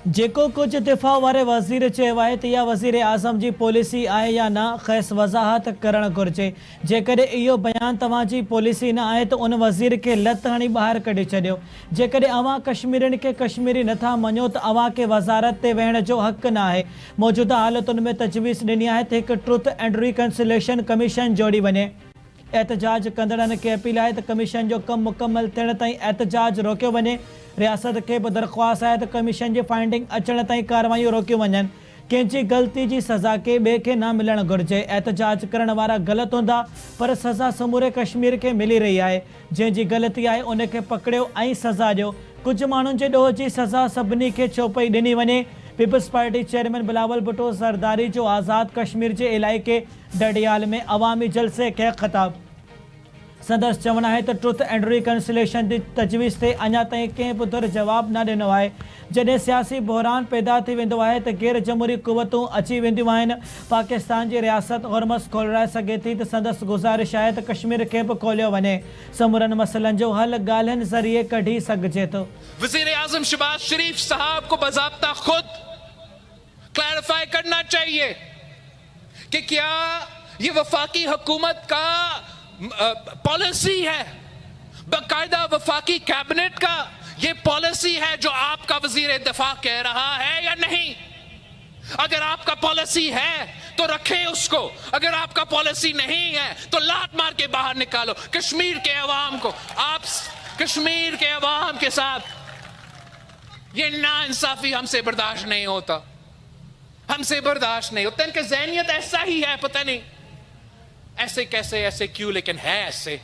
जेको कुछ दिफ़ा वारे वज़ीर चयो आहे त इहा वज़ीर आज़म जी पॉलिसी आहे या न, ख़ैसि वज़ाहत करणु घुरिजे। जेकॾहिं इहो बयानु तव्हांजी पॉलिसी न आहे त उन वज़ीर खे लत हणी ॿाहिरि कढी छॾियो। जेकॾहिं अव्हां कश्मीरियुनि खे कश्मीरी नथा मञो त अव्हां खे वज़ारत ते वेहण जो हक़ न आहे। मौजूदा हालतुनि में तजवीज़ ॾिनी आहे त हिकु ट्रुथ एंड रिकन्सिलेशन कमीशन जोड़ी वञे। एहतजाज कंदड़नि खे अपील आहे त कमीशन जो कमु मुकमल थियण ताईं एहतजाज रोकियो वञे। रियासत के भी दरख्वास्त है तो कमीशन की फाइंडिंग अचण ताईं कार्रवाइयूं रोकियूं वञनि। कंहिंजी ग़लती की सज़ा के ॿिए खे न मिलणु घुरिजे। एहतजाज करण वारा ग़लत हूंदा पर सज़ा समूरे कश्मीर के मिली रही है। जंहिंजी ग़लती आहे उनखे पकड़ियो ऐं सज़ा ॾियो। कुछ माण्हुनि जे ॾोह जी सज़ा सभिनी खे छो पई ॾिनी वञे। पीपल्स पार्टी चेयरमैन बिलावल भुट्टो ज़रदारी जो आज़ाद कश्मीर के इलाइक़े डडियाल में अवामी जलसे खे ख़िताब। संदसि चवणु आहे त ट्रुथ एंड रिकन्सिलेशन जी तजवीज़ ते अञा ताईं कंहिं पुधर जवाब न ॾिनो आहे। जॾहिं सियासी बहरान पैदा थी वेंदो आहे त गैर जमहूरी क़ुवतूं अची वेंदियूं आहिनि। पाकिस्तान जी रियासत हुरमस खोलाए सघे थी त संदसि गुज़ारिश आहे त कश्मीर खे बि खोलियो वञे। समूरनि मसइलनि जो हल ॻाल्हियुनि ज़रिए कढी सघिजे थो। वज़ीर आज़म शहबाज शरीफ साहब को बाज़ाब्ता खुद क्लैरिफाई करना चाहिए कि क्या ये वफाकी हुकूमत का पॉलिसी है, बाकायदा वफाकी कैबिनेट का ये पॉलिसी है जो आपका वजीर दिफा कह रहा है या नहीं। अगर आपका पॉलिसी है तो रखे उसको, अगर आपका पॉलिसी नहीं है तो लात मार के बाहर निकालो। कश्मीर के अवाम को, आप कश्मीर के अवाम के साथ ये नाइंसाफी हमसे बर्दाश्त नहीं होता, हमसे बर्दाश्त नहीं होता। इनका ज़हनियत ऐसा ही है, पता नहीं ऐसे कैसे, ऐसे क्यों, लेकिन है ऐसे।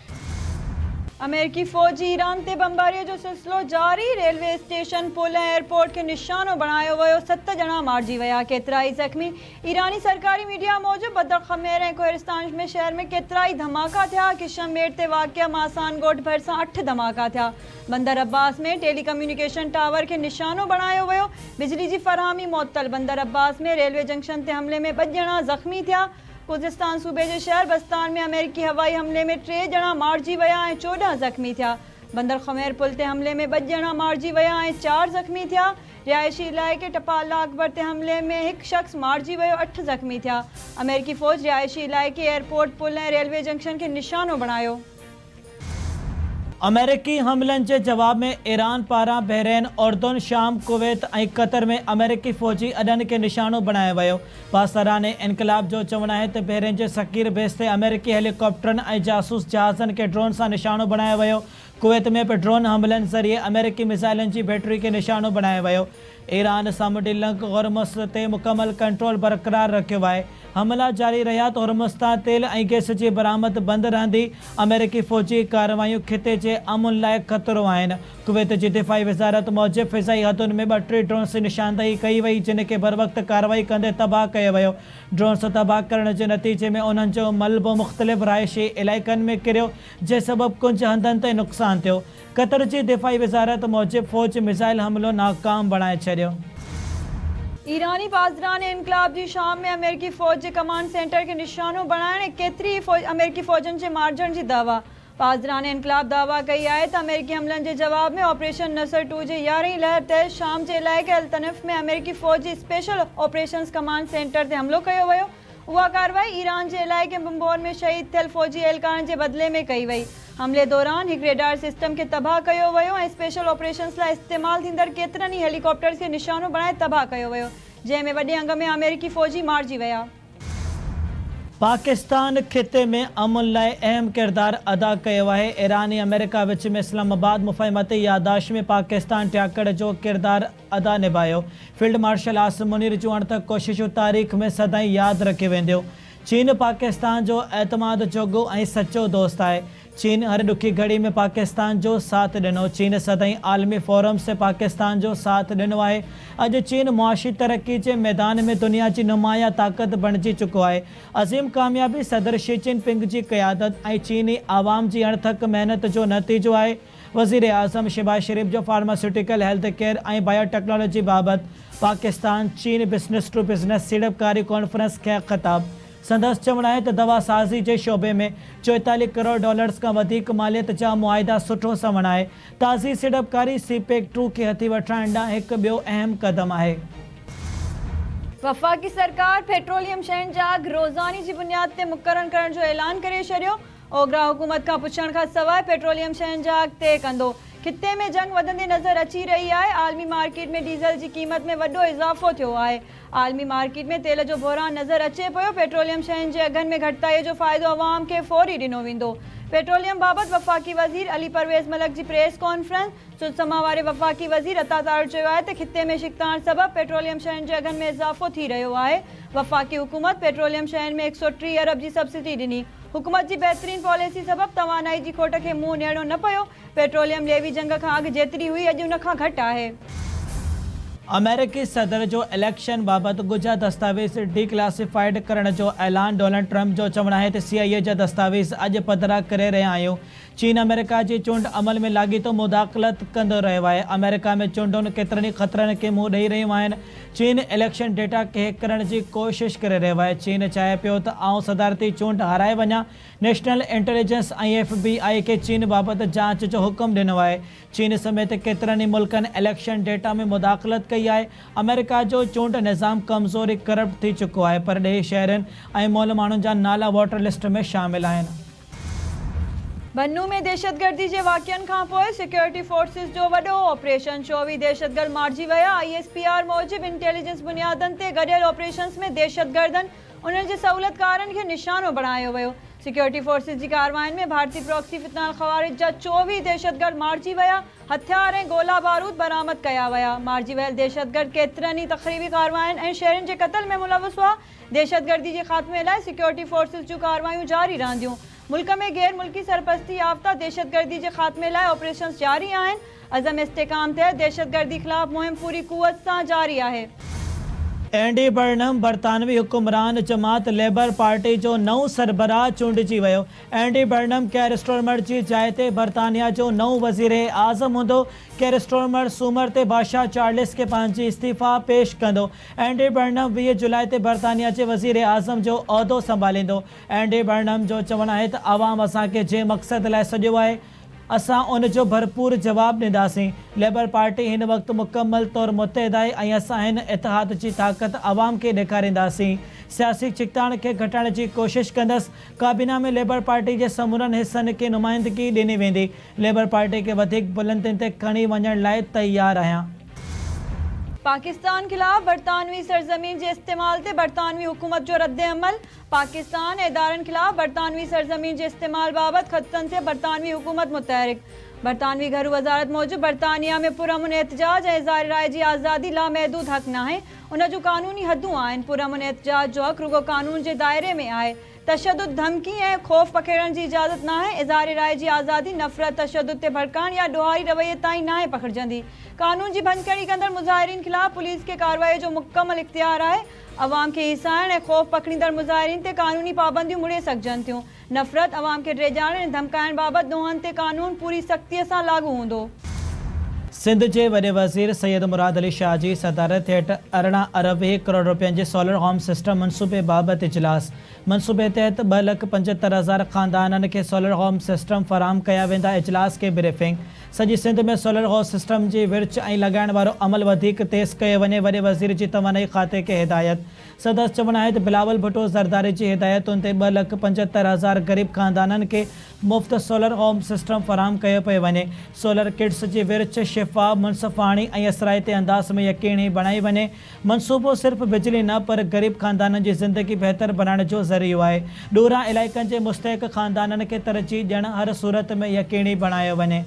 अमेरिकी फ़ौज ईरान ते बमबारीअ जो सिलसिलो जारी। रेलवे स्टेशन, पुल ऐं एयरपोर्ट खे निशानो बणायो वियो। 7 ॼणा मारिजी विया, केतिरा ई ज़ख़्मी। ईरानी सरकारी मीडिया मूजिब बदर ख़मेर ऐं कोहिस्तान में शहर में केतिरा ई धमाका थिया। किशनमेर ते वाक़िआ मासान ॻोठ भरिसां 8 धमाका थिया। बंदर अब्बास में टेलीकम्युनिकेशन टावर खे निशानो बणायो वियो। बिजली जी फ़रहामी मुअत्तल। बंदर अब्बास में रेलवे जंक्शन ते हमले में 2 ॼणा ज़ख़्मी थिया। खुज़िस्तान सूबे जे शहर बस्तान में अमेरिकी हवाई हमले में 3 ॼणा मारिजी विया ऐं 14 ज़ख़्मी थिया। बंदर ख़मेर पुल ते हमले में 2 ॼणा मारिजी विया ऐं 4 ज़ख़्मी थिया। रिहायशी इलाइक़े टपाला अकबर ते हमले में 1 शख़्स मारिजी वियो, 8 ज़ख़्मी थिया। अमेरिकी फ़ौज रिहायशी इलाइक़े, एयरपोर्ट, पुल ऐं रेलवे जंक्शन खे निशानो बणायो। अमेरिकी हमलनि जे जवाब में ईरान पारां बहरैन, उर्दन, शाम, कुवैत ऐं क़तर में अमेरिकी फ़ौजी अॾनि खे निशानो बणायो वियो। पासराने इनकलाब जो चवणु आहे त बहरैन जे सकीर बेस ते अमेरिकी हेलीकॉप्टरनि ऐं जासूस जहाज़नि खे ड्रोन सां निशानो बणायो वियो। कुवैत में बि ड्रोन हमलनि ज़रिए अमेरिकी मिसाइलनि जी बैटरी खे निशानो बणायो वियो। ईरान सामुंडी लंघ हुरमुज़ ते मुकमल कंट्रोल बरक़रार रखियो आहे। हमला जारी रहिया त हुरमुज़ तां तेल ऐं गैस जी बरामद बंदि रहंदी। अमेरिकी फ़ौजी कार्रवाइयूं ख़िते जे अमुन लाइ ख़तरो आहिनि। कुवैत जी दिफ़ाई वज़ारत मूजिब फ़िज़ाई हदुनि में 32 ड्रोन्स जी निशानदही कई वई, जिन खे बर वक़्त कार्रवाई कंदे तबाह कयो वियो। ड्रोन्स तबाह करण जे नतीजे में उन्हनि जो मलबो मुख़्तलिफ़ रहाइशी इलाइक़नि में किरियो, जे सबबु कुझु हंधनि ते नुक़सानु थियो। क़तर जी दिफ़ाई वज़ारत मूजिब फ़ौज मिसाइल हमलो नाकाम बणाए छॾियो। ईरानी बाज़रान इनकलाब जी शाम में अमेरिकी फ़ौज जे कमांड सेंटर के निशानो बणाइण ऐं केतिरी अमेरिकी फ़ौजनि जे मारिजण जी दावा। बाज़रान इनकलाब दावा कई आहे त अमेरिकी हमलनि जे जवाब में ऑपरेशन नसर 2 जे 11हीं लहर तहत शाम जे इलाइक़े अल-तनफ़ में अमेरिकी फ़ौज जी स्पेशल ऑपरेशंस कमांड सेंटर ते हमलो कयो वियो। उहा कार्रवाई ईरान जे इलाइक़े बमबार में शहीद थियल फ़ौजी एहलकारनि जे बदिले में कई वई। हमले दौरान हिकु रेडार सिस्टम खे तबाह कयो वियो ऐं स्पेशल ऑपरेशंस लाइ इस्तेमालु थींदड़ केतिरनि ई हेलीकॉप्टर्स खे निशानो बणाए तबाह कयो वियो, जंहिं में वॾे अंग में अमेरिकी फ़ौजी मारिजी विया। पाकिस्तान खिते में अमुन लाइ अहम किरदार अदा कयो आहे। ईरान ऐं अमेरिका विच में इस्लामाबाद मुफ़ाहिमती यादाश्त में पाकिस्तान टियाकड़ जो किरदार अदा निभायो। फील्ड मार्शल आसिम मुनीर जूं अणथक कोशिशूं तारीख़ में सदाईं यादि रखी वेंदियूं। चीन पाकिस्तान जो एतमाद जोॻो ऐं सचो दोस्त आहे। चीन हर ॾुखी घड़ी में पाकिस्तान जो साथ ॾिनो। चीन सदाईं आलमी फोरम से पाकिस्तान जो साथ ॾिनो आहे। अॼु चीन मुआशी तरक्की के मैदान में दुनिया की नुमाया ताक़त बणिजी चुको आहे। अज़ीम कामयाबी सदर शी जिनपिंग की क़यादत ऐं चीनी आवाम की अणथक मेहनत जो नतीजो आहे। वज़ीर आज़म शहबाज शरीफ जो फार्मास्यूटिकल, हेल्थ केयर ऐं बायोटेक्नोलॉजी बाबति पाकिस्तान चीन बिज़नेस टू बिज़नेस सीड़पकारी कॉन्फ्रेंस खे ख़िताब। संदसि चवणु आहे त दवा साज़ी जे शोबे में 44 करोड़ डॉलर्स खां वधीक मालियत जा मुआहिदा सुठो समण आहे। ताज़ी सीड़पकारी सीपेक 2 खे हथी वठण ॾांहुं हिकु ॿियो अहम क़दम आहे। वफ़ाक़ी सरकार पेट्रोलियम शयुनि जा अघ रोज़ानी जी बुनियाद ते मुक़ररु करण जो ऐलान करे छॾियो। ओघरा हुकूमत खां पुछण खां सवाइ पेट्रोलियम शयुनि जा अघ तय कंदो। खिते में जंग वधंदी नज़र अची रही आहे। आलमी मार्केट में डीज़ल जी क़ीमत में वॾो इज़ाफ़ो थियो आहे। आलमी मार्केट में तेल जो बहिरान नज़र अचे पियो। पेट्रोलियम शयुनि जे अघनि में घटिताईअ जो फ़ाइदो अवाम खे फ़ौरी ॾिनो वेंदो। पेट्रोलियम बाबति वफ़ाक़ी वज़ीर अली परवेज़ मलिक जी प्रेस कॉन्फ्रेंस। सुसमा वारे वफ़ाक़ी वज़ीर अता तार चयो आहे त खिते में शिकताण सबबि पेट्रोलियम शयुनि जे अघनि में इज़ाफ़ो थी रहियो आहे। वफ़ाक़ी हुकूमत पेट्रोलियम शयुनि में 130 अरब जी सब्सिडी ॾिनी। हुकूमत जी बहितरीन पॉलिसी सबबि तवानाई जी खोट खे मुंहुं ॾियणो न पियो। पेट्रोलियम लेवी जंग खां अॻु जेतिरी हुई अॼु उन खां घटि आहे। अमेरिकी सदर जो इलेक्शन बाबति ॻुझा दस्तावेज़ डिक्लासिफाइड करण जो ऐलान। डोनाल्ड ट्रंप जो चवणु आहे त CIA जा दस्तावेज़ अॼु पधिरा करे रहिया आहियूं। चीन अमेरिका जी चूंड अमल में लाॻीतो मुदाख़लत कंदो रहियो आहे। अमेरिका में चूंडुनि केतिरनि ई ख़तरनि खे मुंहुं ॾेई रहियूं आहिनि। चीन इलेक्शन डेटा खे हैक करण जी कोशिश करे रहियो आहे। चीन चाहे पियो त आउं सदारती चूंड हाराए वञा। नेशनल इंटेलिजेंस ऐं FBI खे चीन बाबति जांच जो हुकुम ॾिनो आहे। चीन समेत केतिरनि ई मुल्कनि इलेक्शन डेटा में मुदाख़लत कई आहे। अमेरिका जो चूंड निज़ाम कमज़ोरी करप्ट थी चुको आहे, पर ॾेही शहरनि ऐं मौल माण्हुनि जा नाला वोटर लिस्ट में शामिल आहिनि। बन्नू में दहशतगर्दी जे वाक़ियनि खां पोइ सिक्योरिटी फोर्सिस जो वॾो ऑपरेशन। 24 दहशतगर्द मारिजी विया। ISPR मूजिबि इंटेलिजेंस बुनियादनि ते गॾियल ऑपरेशन्स में दहशतगर्दनि उन्हनि जे सहूलियतकारनि खे निशानो बणायो वियो। सिक्योरिटी फोर्सिस जी कार्रवाइनि में भारतीय प्रॉक्सी फितनाल ख़वारिज जा 24 दहशतगर्द मारिजी विया। हथियार ऐं गोला बारूद बरामद कया विया। मारिजी वियल दहशतगर्द केतिरनि ई तक़रीबी कार्रवाइनि ऐं शहरनि जे क़त्ल में मुलविस हुआ। दहशतगर्दी जे ख़ात्मे लाइ सिक्योरिटी फोर्सिस जूं कार्रवाइयूं जारी रहंदियूं। मुल्क में गैर मुल्की सरपरस्ती याफ़्ता दहशतगर्दी जे ख़ात्मे लाइ ऑपरेशन्स जारी आहिनि। अज़म इस्तेकाम तहत दहशतगर्दी ख़िलाफ़ मुहिम पूरी क़ुव्वत सां जारी आहे। एंडी बर्नम बरतानवी हुक्मरान जमात लेबर पार्टी जो नओं सरबराह चूंडिजी वियो। एंडी बर्नम केयर स्टोर्मर जी जाइ ते बरतानिया जो नओं वज़ीर आज़म हूंदो। केयर स्टोर्मर सूमर ते बादशाह चार्ल्स खे पंहिंजी इस्तीफ़ा पेश कंदो। एंडी बर्नम 20 जुलाई ते बरतानिया जे वज़ीर आज़म जो उहिदो संभालींदो। एंडी बर्नम जो चवणु आहे त आवाम असांखे जंहिं मक़सद लाइ सॾियो आहे असां उन जो भरपूर जवाबु ॾींदासीं। लेबर पार्टी हिन वक़्तु मुकमल तौरु मुतहिद आहे ऐं असां हिन इतिहाद जी ताक़त आवाम खे ॾेखारींदासीं। सियासी छिकताण खे घटाइण जी कोशिश कंदसि। काबीना में लेबर पार्टी जे समूरनि हिसनि खे नुमाइंदगी ॾिनी वेंदी। लेबर पार्टी खे वधीक बुलंदियुनि ते खणी वञण लाइ तयारु आहियां। पाकिस्तान खिलाफ बरतानवी सरजमीन जे इस्तेमाल ते बरतानवी हुकूमत जो रद्द अमल। पाकिस्तान इदारनि खिलाफ बरतानवी सरजमीन जे इस्तेमाल बाबति ख़तनि से बरतानवी हुकूमत मुतहरिक। बरतानवी घरू वज़ारत मूजिबि बरतानिया में पुरअमन एहतजाज ऐं इज़हार राय जी आज़ादी लामहदूद हक़ नाहे। उन जूं कानूनी हदूं आहिनि। पुरअमन एहतजाज जो हक़ रुगो कानून जे दायरे में आहे। तशद्दुद, धमकी ऐं ख़ौफ़ पखेड़ण जी इजाज़त नाहे। इज़हार राय जी आज़ादी नफ़रत, तशद्दुद ते भड़काइण या ॾोहारी रवैये ताईं नाहे पखिड़जंदी। कानून जी भञकड़ी कंदड़ मुज़ाहिरीन ख़िलाफ़ पुलिस खे कार्रवाई जो मुकमल इख्तियार आहे। अवाम खे हिसाइण ऐं ख़ौफ़ पखड़ींदड़ मुज़ाहिरीन ते कानूनी पाबंदियूं मुड़े सघजनि थियूं। नफ़रत, अवाम खे ड्रेजाइण ऐं धमकाइण बाबति दोहनि ते कानून पूरी सख़्तीअ सां लागू हूंदो। सिंध जे वॾे वज़ीर सैयद मुराद अली शाह जी सदारत हेठि 18 अरब 1 करोड़ रुपयनि जे सोलर होम सिस्टम मनसूबे बाबति इजलास। मनसूबे तहत 2,75,000 ख़ानदाननि खे सोलर होम सिस्टम फ़राहम कया वेंदा। इजलास खे ब्रीफिंग। सॼी सिंध में सोलर होम सिस्टम जी विर्छ ऐं लॻाइण वारो अमल वधीक तेज़ कयो वञे। वॾे वज़ीर जी तवानाई खाते खे हिदायत। सदस्य चवणु आहे त बिलावल भुट्टो ज़रदारी जी हिदायतुनि ते 2,75,000 ग़रीब ख़ानदाननि खे मुफ़्त सोलर होम सिस्टम फ़राहम कयो पियो वञे। सोलर किट्स जी विर्छ शिफ़ाफ़, मुनसिफ़ाणी ऐं असराइती अंदाज़ में यकीनी बणाई वञे। मनसूबो सिर्फ़ बिजली न पर ग़रीब ख़ानदाननि जी ज़िंदगी बहितर बनाइण जो ज़रियो आहे। ॾूरां इलाइक़नि जे मुस्तहिक़ ख़ानदाननि खे तरजीह ॾियणु हर सूरत में यकीनी बणायो वञे।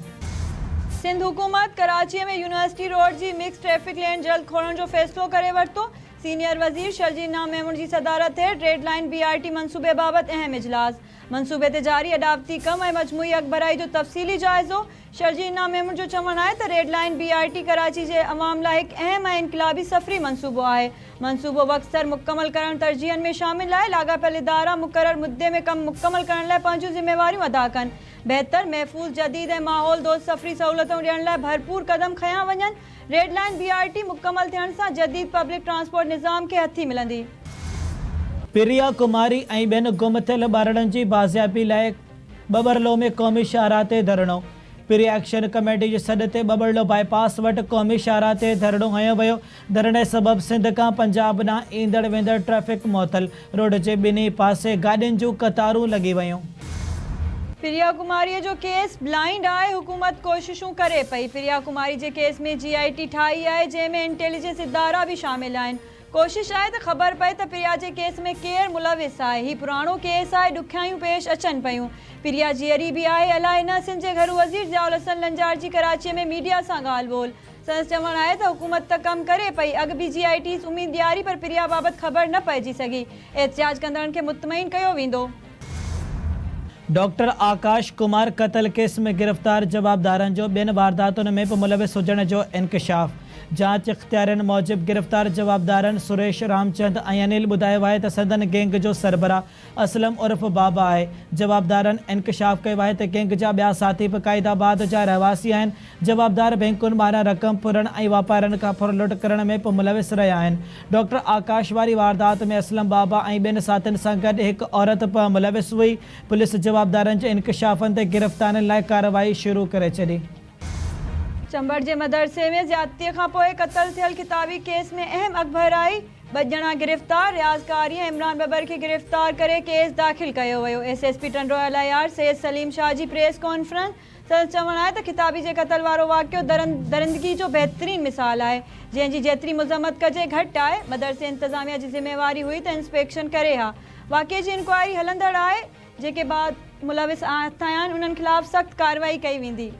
सिंध हुकूमत कराची में यूनिवर्सिटी रोड जी मिक्स ट्रैफिक लेन जल्द खोलण जो फ़ैसिलो करे वरितो। सीनियर वज़ीर शर्जील नाम मेमून जी सदारत हेठि रेड लाइन BRT मनसूबे बाबति अहम इजलास। मनसूबे ते जारी अडावती कम ऐं मजमूई अॻभराई जो तफ़सीली जाइज़ो। शर्जील नाम मेमून जो चवणु आहे त रेड लाइन BRT कराची जे अवाम लाइ हिकु अहम ऐं इनकलाबी सफ़री मनसूबो आहे। मनसूबो वक़्तसर मुकमल करण तरजीहनि में शामिल आहे। लाॻापियल इदारा मुक़ररु मुद्दे में कमु मुकमल करण लाइ पंहिंजूं ज़िम्मेवारियूं अदा कनि। बहितर, महफ़ूज़, जदीद ऐं माहौल दोस्त सफ़री सहूलियतूं ॾियण लाइ भरपूर क़दम खयां वञनि। रेड लाइन BRT मुकमल थियण सां जदीद पब्लिक ट्रांसपोर्ट निज़ाम खे हथी मिलंदी। प्रिया कुमारी ऐं ॿियनि गुम थियल ॿारनि जी बाज़ियाबी लाइ बबरलो में क़ौमी शाहराह ते धरणो। प्रिया एक्शन कमेटी जे सॾ ते बबरलो बाईपास वटि क़ौमी शाहराह ते धरणो हंयो वियो। धरणे सबबि सिंध खां पंजाब ॾांहुं ईंदड़ वेंदड़ ट्रैफ़िक मुअतल। रोड जे ॿिन्ही पासे गाॾियुनि जूं कतारूं लॻी वयूं। प्रिया कुमारी जो केस ब्लाइंड आहे, हुकूमत कोशिशूं करे पई। प्रिया कुमारी जे केस में GIT ठाही आहे, जंहिंमें इंटेलिजेंस इदारा भी शामिल आहिनि। कोशिश आहे त ख़बर पए त प्रिया जे केस में केरु मुलविस आहे। ही पुराणो केस आहे, ॾुखियायूं पेश अचनि पियूं। प्रिया जीअरी भी आहे। अलाए न सिंध जे घरू वज़ीर जलाल हसन लंजार जी कराचीअ में मीडिया सां ॻाल्हि ॿोल। संदसि चवणु आहे त हुकूमत त कमु करे पई, अॻु बि GIT उमीद ॾियारी, पर प्रिया बाबति ख़बर न पइजी सघी। एहतिजाज कंदड़नि खे मुतमइन कयो वेंदो। डॉक्टर आकाश कुमार क़त्ल केस में गिरफ़्तार जवाबदारनि जो ॿियनि वारदातुनि में बि मुलविस हुजण जो इंकशाफ। जांच इख़्तियारनि मूजिबि गिरफ़्तार जवाबदारनि सुरेश रामचंद ऐं अनिल ॿुधायो आहे त संदन गैंग जो सरबराह असलम उर्फ़ बाबा आहे। जवाबदारनि इंकशाफ कयो आहे त गैंग जा ॿिया साथी बि क़ाइदाबाद जा रहवासी आहिनि। जवाबदार बैंकुनि मां रक़म फुरण ऐं वापारनि खां फुर लुट करण में बि मुलविस रहिया आहिनि। डॉक्टर आकाश वारी वारदात में असलम बाबा ऐं ॿियनि साथियुनि सां गॾु हिकु औरत बि मुलविस हुई। पुलिस जवाबदारनि जे इंकशाफनि ते गिरफ़्तारनि लाइ कार्रवाई शुरू करे छॾी। चंबड़ जे मदरसे में ज़्यादतीअ खां पोइ क़त्ल थियल किताबी केस में अहम अख़बर आई। 2 ॼणा गिरफ़्तार। रियाज़कारी ऐं इमरान बबर खे गिरफ़्तार करे केस दाख़िल कयो वियो। SSP Tando LIR Syed Salim Shah ji press conference. संदसि चवणु आहे त किताबी जे क़त्ल वारो वाक़ियो दरिंदगी जो बहितरीन मिसाल आहे, जंहिंजी जेतिरी मुज़म्मत कजे घटि आहे। मदरसे इंतज़ामिया जी ज़िम्मेवारी हुई त इंस्पेक्शन करे हा। वाक़िए जी इंक्वायरी हलंदड़ आहे। जेके बाद मुलविस आया आहिनि उन्हनि ख़िलाफ़ सख़्त कार्रवाई कई वेंदी।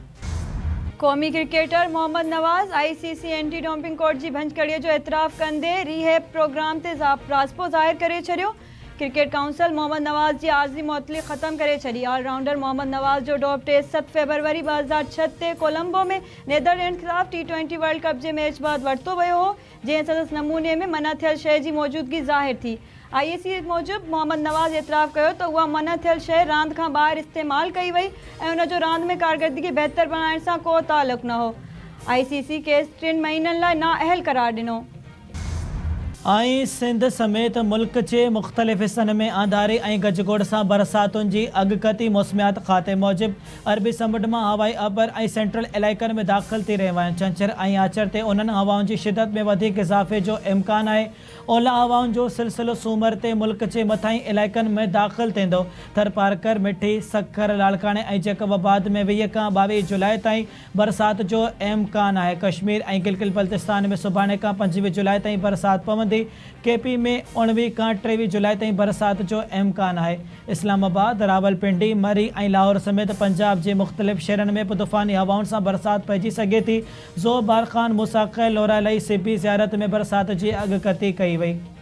क़ौमी क्रिकेटर मोहम्मद नवाज़ ICC एंटी डोपिंग कोर्ट जी भंजकड़ीअ जो एतिराफ़ कंदे रिहेब प्रोग्राम ते राज़पो ज़ाहिर करे छॾियो। क्रिकेट काउंसिल मोहम्मद नवाज़ जी आर्ज़ी मुअतली ख़त्म करे छॾी। ऑलराउंडर मोहम्मद नवाज़ जो डोप टेस्ट 7 फरवरी 2006 ते कोलंबो में नीदरलैंड ख़िलाफ़ T20 वर्ल्ड कप जे मैच बाद वरितो वियो हो, जंहिं संदसि नमूने में मना थियल शइ जी मौजूदगी ज़ाहिर थी। ICC मूजिबि मोहम्मद नवाज़ एतिराफ़ कयो त उहा मना थियल शइ रांदि खां ॿाहिरि इस्तेमालु कई वई ऐं उन जो रांदि में कारकर्दगी बहितर बणाइण सां को तालुक़ु न हो। ICC केस 3 महीननि लाइ नाअहल करार ॾिनो। ऐं सिंध समेत मुल्क जे मुख़्तलिफ़ हिस्सनि में आंधारी ऐं गजगोड़ सां बरसातुनि जी अॻकथी मौसमियात खाते मूजिबि अरबी समुंड मां हवाई अबर ऐं सेंट्रल इलाइक़नि में दाख़िल थी रहियूं आहिनि। छंछरु ऐं आचर ते उन्हनि हवाउनि जी शिदत में वधीक इज़ाफ़े जो इम्कानु आहे। ओला हवाउनि जो सिलसिलो सूमर ते मुल्क जे मथाहीं इलाइक़नि में दाख़िल थींदो। थरपारकर, मिठी, सखर, लाड़काणे ऐं जैकबाबाद में 20 खां 22 जुलाई ताईं बरसाति जो इम्कानु आहे। कश्मीर ऐं गिलगित बल्तिस्तान में सुभाणे खां 25 जुलाई ताईं बरसाति पवंदी। KP में 19 खां 23 जुलाई ताईं बरसाति जो इम्कानु आहे। इस्लामाबाद, रावलपिंडी, मरी ऐं लाहौर समेत पंजाब जे मुख़्तलिफ़ शहरनि में बि तूफ़ानी हवाउनि सां बरसाति पइजी सघे थी। ज़ोबार ख़ान, मुसाक़, लोरा लई सिबी ज़ियारत में बरसाति जी अॻकथी कई वई।